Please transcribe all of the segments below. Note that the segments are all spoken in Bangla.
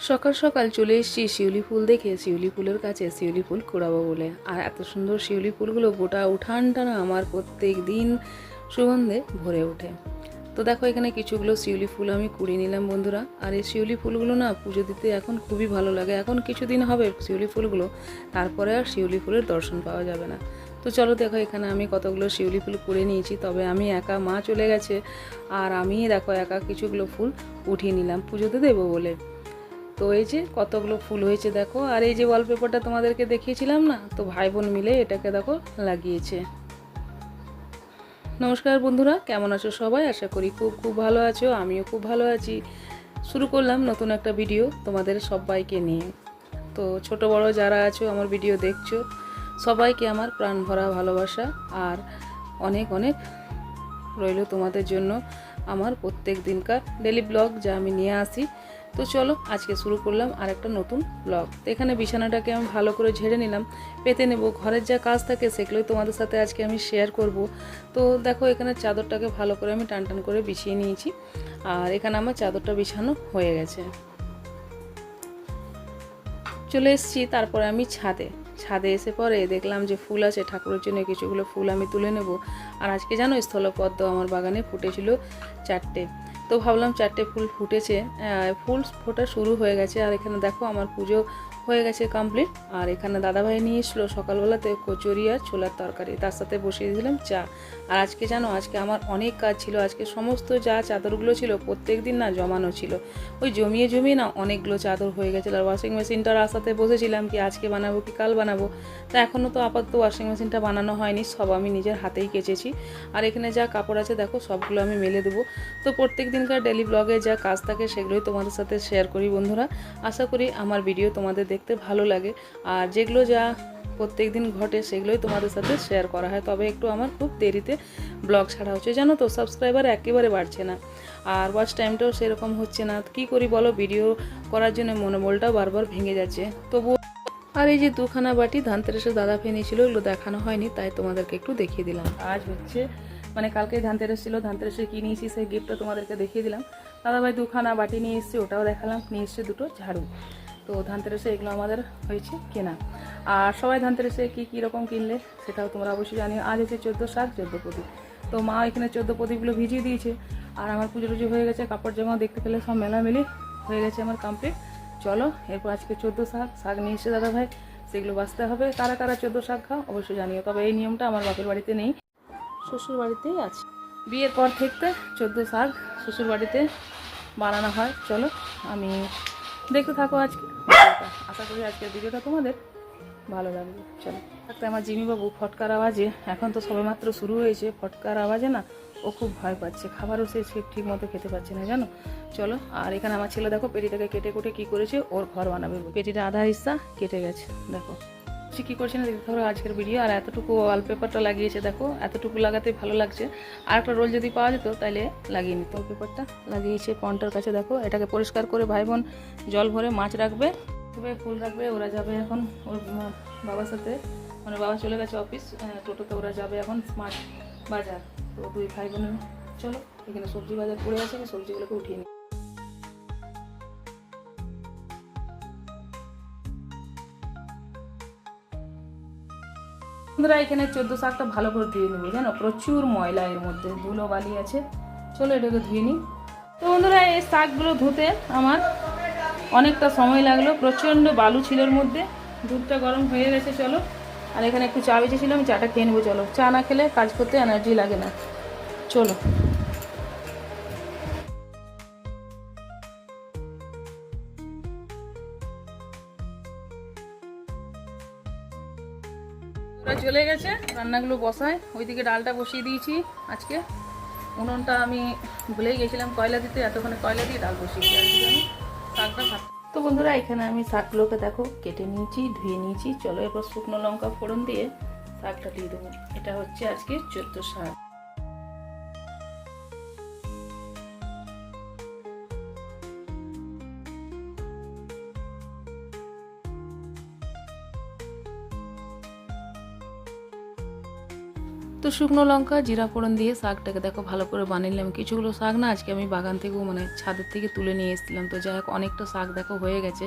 সকাল সকাল চলে এসেছি শিউলি ফুল দেখে শিউলি ফুলের কাছে শিউলি ফুল কুড়াবো বলে। আর এত সুন্দর শিউলি ফুলগুলো গোটা উঠানটা না আমার প্রত্যেক দিন সুগন্ধে ভরে ওঠে। তো দেখো এখানে কিছুগুলো শিউলি ফুল আমি কুড়িয়ে নিলাম বন্ধুরা। আর এই শিউলি ফুলগুলো না পুজো দিতে এখন খুবই ভালো লাগে। এখন কিছুদিন হবে শিউলি ফুলগুলো, তারপরে আর শিউলি ফুলের দর্শন পাওয়া যাবে না। তো চলো দেখো এখানে আমি কতগুলো শিউলি ফুল কুড়িয়ে নিয়েছি, তবে আমি একা, মা চলে গেছে আর আমি দেখো একা কিছুগুলো ফুল উঠিয়ে নিলাম পুজোতে দেবো বলে। তো এই যে কতগুলো ফুল হয়েছে দেখো। আর এই যে ওয়ালপেপারটা তোমাদেরকে দেখিয়েছিলাম না, তো ভাই বোন মিলে এটাকে দেখো লাগিয়েছে। নমস্কার বন্ধুরা, কেমন আছো সবাই? আশা করি খুব খুব ভালো আছো, আমিও খুব ভালো আছি। শুরু করলাম নতুন একটা ভিডিও তোমাদের সবাইকে নিয়ে। তো ছোট বড় যারা আছো আমার ভিডিও দেখছো, সবাইকে আমার প্রাণ ভরা ভালোবাসা আর অনেক অনেক রইল তোমাদের জন্য আমার প্রত্যেক দিনকার ডেলি ব্লগ যা আমি নিয়ে আসি। তো চলো আজকে শুরু করলাম আর একটা নতুন ব্লগ। তো এখানে বিছানাটাকে আমি ভালো করে ঝেড়ে নিলাম, পেতে নেব। ঘরের যা কাজ থাকে সেগুলোই তোমাদের সাথে আজকে আমি শেয়ার করব। তো দেখো এখানে চাদরটাকে ভালো করে আমি টান টান করে বিছিয়ে নিয়েছি। আর এখানে আমার চাদরটা বিছানো হয়ে গেছে। চলে এসেছি তারপরে আমি ছাদে এসে পরে দেখলাম যে ফুল আছে, ঠাকুরের জন্য কিছুগুলো ফুল আমি তুলে নেব। আর আজকে জানো স্থলপদ্ম আমার বাগানে ফুটেছিল 4টে। তো ভাবলাম 4টে ফুল ফুটেছে, ফুল ফোটা শুরু হয়ে গেছে। আর এখানে দেখো আমার পুজো হয়ে গেছে কমপ্লিট। আর এখানে দাদাভাই নিয়ে এসলো সকালবেলাতে কচুরি আর ছোলার তরকারি, তার সাথে বসিয়ে দিলাম চা। আর আজকে জানো আজকে আমার অনেক কাজ ছিল। আজকে সমস্ত যা চাদরগুলো ছিল প্রত্যেক দিন না জমানো ছিল, ওই জমিয়ে জমিয়ে না অনেকগুলো চাদর হয়ে গেছিলো। আর ওয়াশিং মেশিনটার আসাতে বসেছিলাম কি আজকে বানাবো কি কাল বানাবো। তা এখনও তো আপাতত ওয়াশিং মেশিনটা বানানো হয়নি, সব আমি নিজের হাতেই কেচেছি। আর এখানে যা কাপড় আছে দেখো সবগুলো আমি মেলে দেবো। তো প্রত্যেক দিনকার ডেলি ব্লগে যা কাজ থাকে সেগুলোই তোমাদের সাথে শেয়ার করি বন্ধুরা। আশা করি আমার ভিডিও তোমাদের দেখতে ভালো লাগে। আর যেগুলো যা প্রত্যেক দিন ঘটে সেগুলোই তোমাদের সাথে শেয়ার করা হয়। তবে একটু আমার খুব দেরিতে ব্লগ ছাড়া হচ্ছে, জানো তো সাবস্ক্রাইবার একেবারে বাড়ছে না, আর ওয়াচ টাইমটাও সেরকম হচ্ছে না। কী করি বলো, ভিডিও করার জন্য মনোবলটাও বারবার ভেঙে যাচ্ছে তবু। আর এই যে দুখানা বাটি ধানতেরাসের দাদা ফেনিয়েছিল, এগুলো দেখানো হয়নি তাই তোমাদেরকে একটু দেখিয়ে দিলাম। আজ হচ্ছে মানে কালকে ধানতেরাস ছিল, ধানতেরাসে কী নিয়েছি সেই গিফটটা তোমাদেরকে দেখিয়ে দিলাম। দাদাভাই দুখানা বাটি নিয়ে এসছে, ওটাও দেখালাম। নিয়ে এসছে দুটো ঝাড়ু। তো ধানতেরাসে এগুলো আমাদের হয়েছে কেনা। আর সবাই ধানতেরাসে কী রকম কিনলে সেটাও তোমরা অবশ্যই জানিও। আজ হচ্ছে 14 শাক 14 প্রদীপ। তো মা এখানে 14 প্রদীপগুলো ভিজিয়ে দিয়েছে। আর আমার পুজো টুজো হয়ে গেছে, কাপড় জামাও দেখতে পেলে সব মেলামেলি হয়ে গেছে আমার কমপ্লিট। চলো এরপর আজকে 14 শাক নিয়ে এসছে দাদাভাই, সেগুলো বাছতে হবে। কারা কারা 14 শাক খাও অবশ্যই জানিও। তবে এই নিয়মটা আমার বাপের বাড়িতে নেই, শ্বশুর বাড়িতেই আছে। বিয়ের পর থেকে 14 শাক শ্বশুর বাড়িতে বানানো হয়। চলো আমি দেখতে থাকো আজকে। আশা করি আজকের ভিডিওটা তোমাদের ভালো লাগবে। চলো থাকতে আমার জিমিবাবু ফটকার আওয়াজে, এখন তো সবেমাত্র শুরু হয়েছে, ফটকার আওয়াজে না ও খুব ভয় পাচ্ছে, খাবারও সে ঠিক মতো খেতে পাচ্ছে না জানো। চলো। আর এখানে আমার ছেলে দেখো পেটিটাকে কেটে কুটে কী করেছে, ওর ঘর বানাবে। পেটিটা আধা হিস্সা কেটে গেছে দেখো। সে কী করছে না দেখতে হবে আজকের ভিডিও। আর এতটুকু ওয়ালপেপারটা লাগিয়েছে দেখো, এতটুকু লাগাতে ভালো লাগছে। আর একটা রোল যদি পাওয়া যেত তাহলে লাগিয়ে নিত। ওয়ালপেপারটা লাগিয়েছে পন্টার কাছে দেখো। এটাকে পরিষ্কার করে ভাই বোন জল ভরে মাছ রাখবে, ফুল রাখবে। ওরা যাবে এখন ওর বাবার সাথে, মানে বাবা চলে গেছে অফিস, টোটোতে ওরা যাবে এখন স্মার্ট বাজার। তো দুই ভাই বোনের চলো এখানে সবজি বাজার পড়ে আছে, আমি সবজিগুলোকে উঠিয়ে নিই। বন্ধুরা এখানে 14 শাকটা ভালো করে ধুয়ে নেবো, জানো প্রচুর ময়লা এর মধ্যে, ধুলো বালি আছে। চলো এটাকে ধুয়ে নিই। তো বন্ধুরা এই শাকগুলো ধুতে আমার অনেকটা সময় লাগলো, প্রচণ্ড বালু ছিল এর মধ্যে। দুধটা গরম হয়ে গেছে চলো। আর এখানে একটু চা বেঁচেছিলাম, আমি চাটা খেয়ে নেবো। চলো, চা না খেলে কাজ করতে এনার্জি লাগে না। চলো ওরা চলে গেছে, রান্নাগুলো বসায়। ওইদিকে ডালটা বসিয়ে দিয়েছি। আজকে উনুনটা আমি ভুলেই গেছিলাম কয়লা দিতে, এতক্ষণে কয়লা দিয়ে ডাল বসিয়ে দিয়েছি আমি শাকটা ভাত। তো বন্ধুরা এখানে আমি শাকগুলোকে দেখো কেটে নিয়েছি, ধুয়ে নিয়েছি। চলো এরপর শুকনো লঙ্কা ফোড়ন দিয়ে শাকটা দিয়ে দেবো। এটা হচ্ছে আজকে 14 শাক। তো শুকনো লঙ্কা জিরা ফোড়ন দিয়ে শাকটাকে দেখো ভালো করে বানিয়ে নিলাম। কিছুগুলো শাক না আজকে আমি বাগান থেকেও মানে ছাদের থেকে তুলে নিয়ে এসেছিলাম। তো যাই হোক অনেকটা শাক দেখো হয়ে গেছে।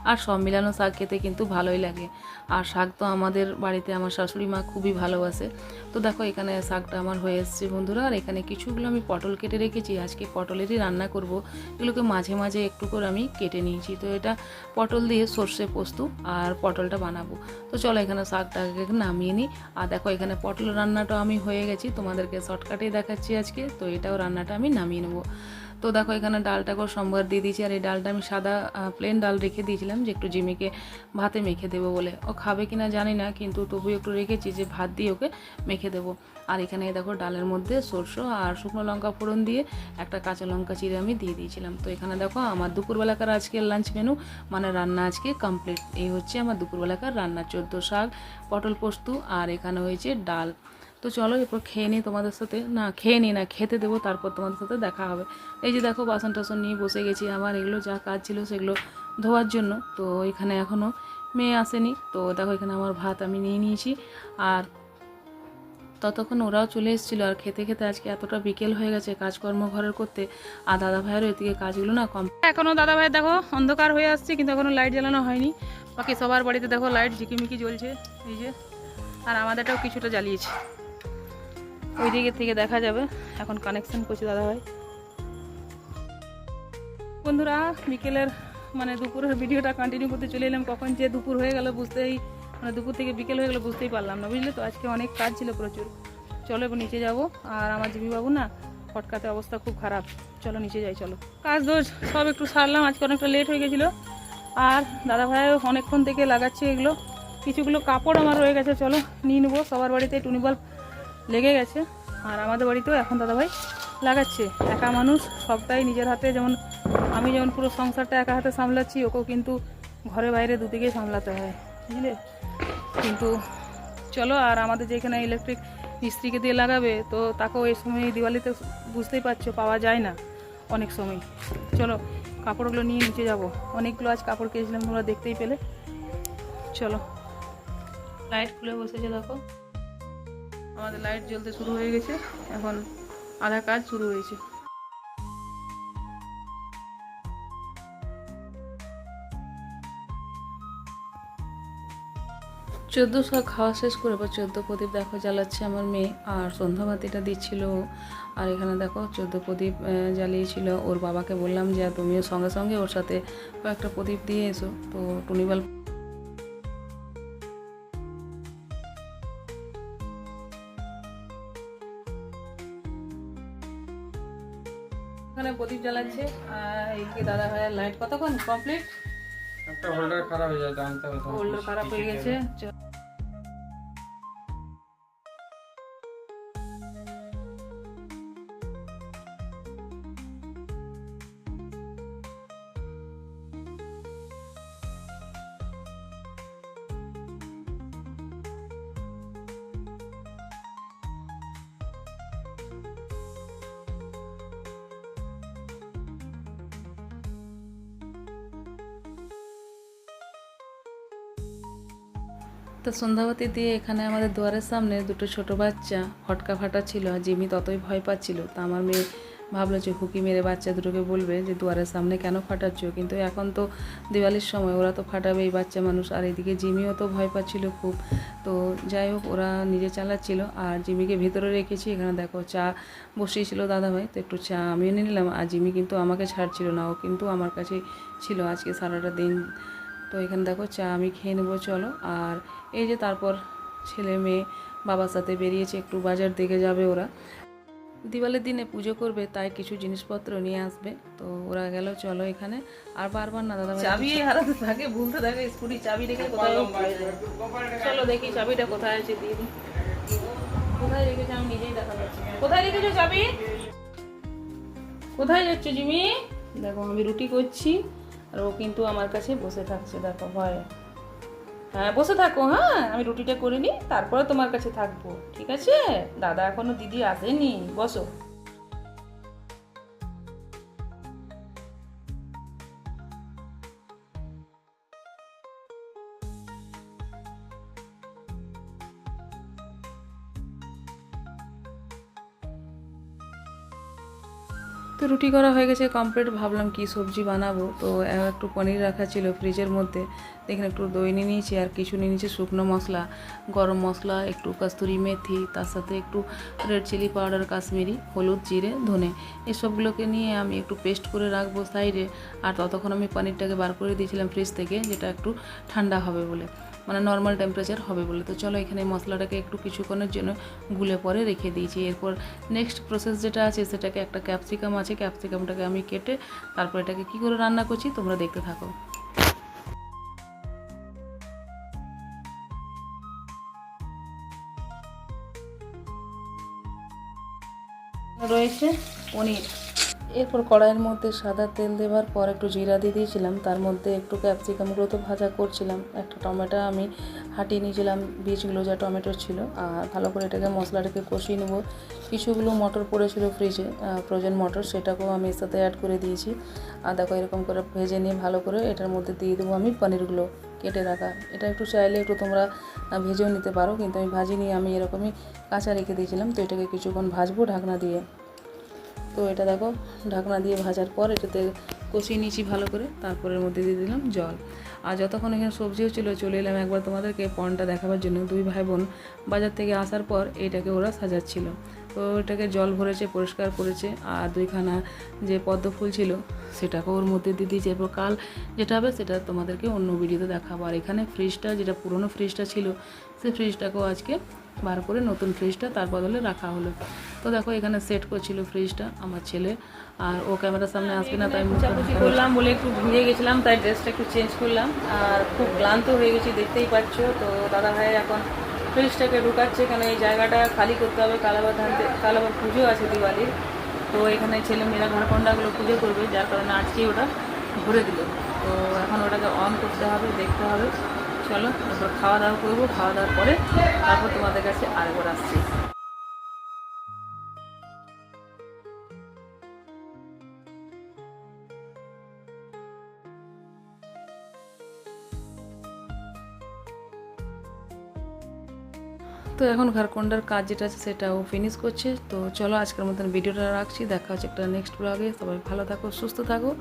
আর সব মিলানো শাক খেতে কিন্তু ভালোই লাগে। আর শাক তো আমাদের বাড়িতে আমার শাশুড়ি মা খুবই ভালোবাসে। তো দেখো এখানে শাকটা আমার হয়ে এসেছে বন্ধুরা। আর এখানে কিছুগুলো আমি পটল কেটে রেখেছি, আজকে পটলেরই রান্না করব। এগুলোকে মাঝে মাঝে একটু করে আমি কেটে নিয়েছি। তো এটা পটল দিয়ে সর্ষে পোস্ত আর পটলটা বানাবো। তো চলো এখানে শাকটাকে নামিয়ে নিই। আর দেখো এখানে পটল রান্নাটা আমি হয়ে গেছি, তোমাদেরকে শর্টকাটেই দেখাচ্ছি আজকে। তো এটাও রান্নাটা আমি নামিয়ে নেবো। তো দেখো এখানে ডালটাকেও সম্বার দিয়ে দিয়েছি। আর এই ডালটা আমি সাদা প্লেন ডাল রেখে দিয়েছিলাম যে একটু জিমিকে ভাতে মেখে দেবো বলে। ও খাবে কিনা জানি না, কিন্তু তবু একটু রেখেছি যে ভাত দিয়ে ওকে মেখে দেবো। আর এখানে দেখো ডালের মধ্যে সরষে আর শুকনো লঙ্কা ফোড়ন দিয়ে একটা কাঁচা লঙ্কা চিড়ে আমি দিয়ে দিয়েছিলাম। তো এখানে দেখো আমার দুপুরবেলাকার আজকের লাঞ্চ মেনু মানে রান্না আজকে কমপ্লিট। এই হচ্ছে আমার দুপুরবেলাকার রান্না, 14 শাক, পটল পোস্ত আর এখানে হয়েছে ডাল। তো চলো এরপর খেয়ে নিই তোমাদের সাথে, না খেয়ে নিই না খেতে দেবো, তারপর তোমাদের সাথে দেখা হবে। এই যে দেখো বাসন টাসন নিয়ে বসে গেছি, আমার এগুলো যা কাজ ছিল সেগুলো ধোয়ার জন্য। তো এখানে এখনও মেয়ে আসেনি। তো দেখো এখানে আমার ভাত আমি নিয়ে নিয়েছি। আর ততক্ষণ ওরাও চলে এসেছিলো। আর খেতে খেতে আজকে এতটা বিকেল হয়ে গেছে কাজকর্ম ঘরের করতে। আর দাদা ভাইয়েরও এদিকে কাজগুলো না কম। এখনও দাদা ভাইয়ের দেখো অন্ধকার হয়ে আসছে, কিন্তু এখনও লাইট জ্বালানো হয়নি। বাকি সবার বাড়িতে দেখো লাইট ঝিকিমিকি জ্বলছে এই যে। আর আমাদেরটাও কিছুটা জ্বালিয়েছে, ওই দিকের থেকে দেখা যাবে। এখন কানেকশন করছে দাদা ভাই। বন্ধুরা বিকেলের মানে দুপুরের ভিডিওটা কন্টিনিউ করতে চলে এলাম। কখন যে দুপুর হয়ে গেল বুঝতেই, মানে দুপুর থেকে বিকেল হয়ে গেলো বুঝতেই পারলাম না, বুঝলে তো। আজকে অনেক কাজ ছিল প্রচুর। চলো এবার নিচে যাব। আর আমার জিমিবাবু না ফটকাতে অবস্থা খুব খারাপ। চলো নিচে যাই, চলো। কাজ দোষ সব একটু সারলাম, আজকে অনেকটা লেট হয়ে গেছিলো। আর দাদা ভাই অনেকক্ষণ থেকে লাগাচ্ছে এগুলো। কিছুগুলো কাপড় আমার রয়ে গেছে, চলো নিয়ে নেবো। সবার বাড়িতে টুনি বাল্ব লেগে গেছে, আর আমাদের বাড়িতেও এখন দাদাভাই লাগাচ্ছে। একা মানুষ সবটাই নিজের হাতে, যেমন আমি যেমন পুরো সংসারটা একা হাতে সামলাচ্ছি, ওকেও কিন্তু ঘরে বাইরে দুদিকেই সামলাতে হয়, বুঝলে। কিন্তু চলো, আর আমাদের যেখানে ইলেকট্রিক মিস্ত্রিকে দিয়ে লাগাবে, তো তাকেও এই সময় দিওয়ালিতে বুঝতেই পারছো পাওয়া যায় না অনেক সময়। চলো কাপড়গুলো নিয়ে নিচে যাব। অনেকগুলো আজ কাপড় কিনেছিলাম, তোমরা দেখতেই পেলে। চলো লাইট খুলে বসেছে দেখো, আমাদের লাইট জ্বলতে শুরু হয়ে গেছে। এখন আধা কাজ শুরু হয়েছে। 14 শাক খাওয়া শেষ করে এবার 14 প্রদীপ দেখো জ্বালাচ্ছে আমার মেয়ে। আর সন্ধ্যাবাতিটা দিচ্ছিল। আর এখানে দেখো 14 প্রদীপ জ্বালিয়েছিল। ওর বাবাকে বললাম যে তুমিও সঙ্গে সঙ্গে ওর সাথে কয়েকটা প্রদীপ দিয়ে এসো। তো টুনিবাল এখানে প্রদীপ জ্বালাচ্ছে। আর এইদিকে দাদা ভাইয়ের লাইট কতক্ষণ কমপ্লিট। একটা হোল্ডার খারাপ হয়ে যায়, জানতে হবে। হোল্ডার খারাপ হয়ে গেছে। তো সন্ধ্যাবাতি দিয়ে এখানে আমাদের দুয়ারের সামনে দুটো ছোট বাচ্চা ফটকা ফাটাচ্ছিল। আর জিমি ততই ভয় পাচ্ছিল। তা আমার মেয়ে ভাবলো যে হুকি মেরে বাচ্চা দুটোকে বলবে যে দুয়ারের সামনে কেন ফাটাচ্ছ। কিন্তু এখন তো দিওয়ালির সময়, ওরা তো ফাটাবেই বাচ্চা মানুষ। আর এদিকে জিমিও তো ভয় পাচ্ছিল খুব। তো যাই হোক ওরা নিজে চালাচ্ছিল। আর জিমিকে ভেতরে রেখেছি। এখানে দেখো চা বসিয়েছিল দাদাভাই, তো একটু চা আমিও নিয়ে নিলাম। আর জিমি কিন্তু আমাকে ছাড়ছিল না, ও কিন্তু আমার কাছে ছিল আজকে সারাটা দিন। তো এখানে দেখো চা আমি খেয়ে নেবো, চলো। আর এই যে তারপর ছেলে মেয়ে বাবার সাথে বেরিয়েছে, একটু বাজার দিকে যাবে ওরা। দিওয়ালির দিনে পুজো করবে, তাই কিছু জিনিসপত্র নিয়ে আসবে। তো ওরা গেল, চলো এখানে। আর বারবার না দাদা চাবি হারাতে থাকে, ভুলতে থাকে, স্কুটি চাবি রেখে কোথায়। চলো দেখি চাবিটা কোথায় আছে, দিয়ে দিই। কোথায় রেখেছে আমি নিজেই দেখা যাচ্ছে। কোথায় রেখেছো চাবি? কোথায় যাচ্ছ জিমি? দেখো আমি রুটি করছি, আর ও কিন্তু আমার কাছে বসে থাকছে দেখো ভয়ে। হ্যাঁ বসে থাকো, হ্যাঁ আমি রুটিটা করে নিই, তারপরে তোমার কাছে থাকবো, ঠিক আছে? দাদা এখনো দিদি আসেনি, বসো। তো রুটি করা হয়ে গেছে কমপ্লিট। ভাবলাম কি সবজি বানাবো, তো একটু পনির রাখা ছিল ফ্রিজের মধ্যে। এখানে একটু দই নিয়ে নিয়েছি আর কিছু নিয়ে নিয়েছি শুকনো মশলা, গরম মশলা, একটু কস্তুরি মেথি, তার সাথে একটু রেড চিলি পাউডার, কাশ্মীরি, হলুদ, জিরে, ধনে, এসবগুলোকে নিয়ে আমি একটু পেস্ট করে রাখবো সাইডে। আর ততক্ষণ আমি পনিরটাকে বার করে দিয়েছিলাম ফ্রিজ থেকে, যেটা একটু ঠান্ডা হবে বলে, মানে নর্মাল টেম্পারেচার হবে বলে। তো চলো এখানে মশলাটাকে একটু কিছুক্ষণের জন্য গুলে পরে রেখে দিয়েছি। এরপর নেক্সট প্রসেস যেটা আছে সেটাকে, একটা ক্যাপসিকাম আছে, ক্যাপসিকামটাকে আমি কেটে তারপর এটাকে কী করে রান্না করছি তোমরা দেখতে থাকো। রয়েছে পনির। এরপর কড়াইয়ের মধ্যে সাদা তেল দেওয়ার পর একটু জিরা দিয়ে দিয়েছিলাম, তার মধ্যে একটু ক্যাপসিকামগুলো তো ভাজা করছিলাম, একটা টমেটো আমি হাঁটিয়ে নিয়েছিলাম বীজগুলো যা টমেটোর ছিল, আর ভালো করে এটাকে মশলাটাকে কষিয়ে নেবো। কিছুগুলো মটর পড়েছিল ফ্রিজে, ফ্রোজেন মটর, সেটাকেও আমি এর সাথে অ্যাড করে দিয়েছি। আর দেখো এরকম করে ভেজে নিয়ে ভালো করে এটার মধ্যে দিয়ে দেবো আমি পনিরগুলো কেটে রাখা। এটা একটু চাইলে একটু তোমরা ভেজেও নিতে পারো, কিন্তু আমি ভাজিনি, আমি এরকমই কাঁচা রেখে দিয়েছিলাম। তো এটাকে কিছুক্ষণ ভাজবো ঢাকনা দিয়ে। তো এটা দেখো ঢাকনা দিয়ে ভাজার পর এটাতে কষিয়ে নিয়েছি ভালো করে, তারপরের মধ্যে দিয়ে দিলাম জল। আর যতক্ষণ এখানে সবজিও চলে এলাম একবার তোমাদেরকে পণটা দেখাবার জন্য। দুই ভাই বোন বাজার থেকে আসার পর এইটাকে ওরা সাজাচ্ছিল। তো এটাকে জল ভরেছে, পরিষ্কার করেছে, আর দুইখানা যে পদ্ম ফুল ছিল সেটাকে ওর মধ্যে দিয়ে দিয়েছে। এরপর কাল যেটা হবে সেটা তোমাদেরকে অন্য ভিডিওতে দেখাবো। আর এখানে ফ্রিজটা, যেটা পুরনো ফ্রিজটা ছিল, সেই ফ্রিজটাকেও আজকে বার করে নতুন ফ্রিজটা তার বদলে রাখা হলো। তো দেখো এখানে সেট করছিল ফ্রিজটা আমার ছেলে, আর ও ক্যামেরার সামনে আসবে না তাই মুছামুছি করলাম বলে একটু ভিজে গেছিলাম, তাই ড্রেসটা একটু চেঞ্জ করলাম। আর খুব ক্লান্ত হয়ে গেছি দেখতেই পাচ্ছ। তো দাদা ভাই এখন ফ্রিজটাকে ঢুকাচ্ছে, কেন এই জায়গাটা খালি করতে হবে, কাল আবার পুজো আছে দিওয়ালির। তো এখানে ছেলে মেয়েরা ঘরকন্ডাগুলো পুজো করবে, যার কারণে আজকেই ওটা ভরে দিল। তো এখন ওটাকে অন করতে হবে, দেখতে হবে। চলো এরপর খাওয়া দাওয়া করবো, খাওয়া দাওয়ার পরে তারপর তোমাদের কাছে আরেকবার আসছি। তো এখন ঘরকন্ডার কাজ যেটা আছে সেটাও ফিনিশ করছে। তো চলো আজকের মতন ভিডিওটা রাখছি, দেখা হচ্ছে একটা নেক্সট ব্লগে। সবাই ভালো থাকো, সুস্থ থাকো।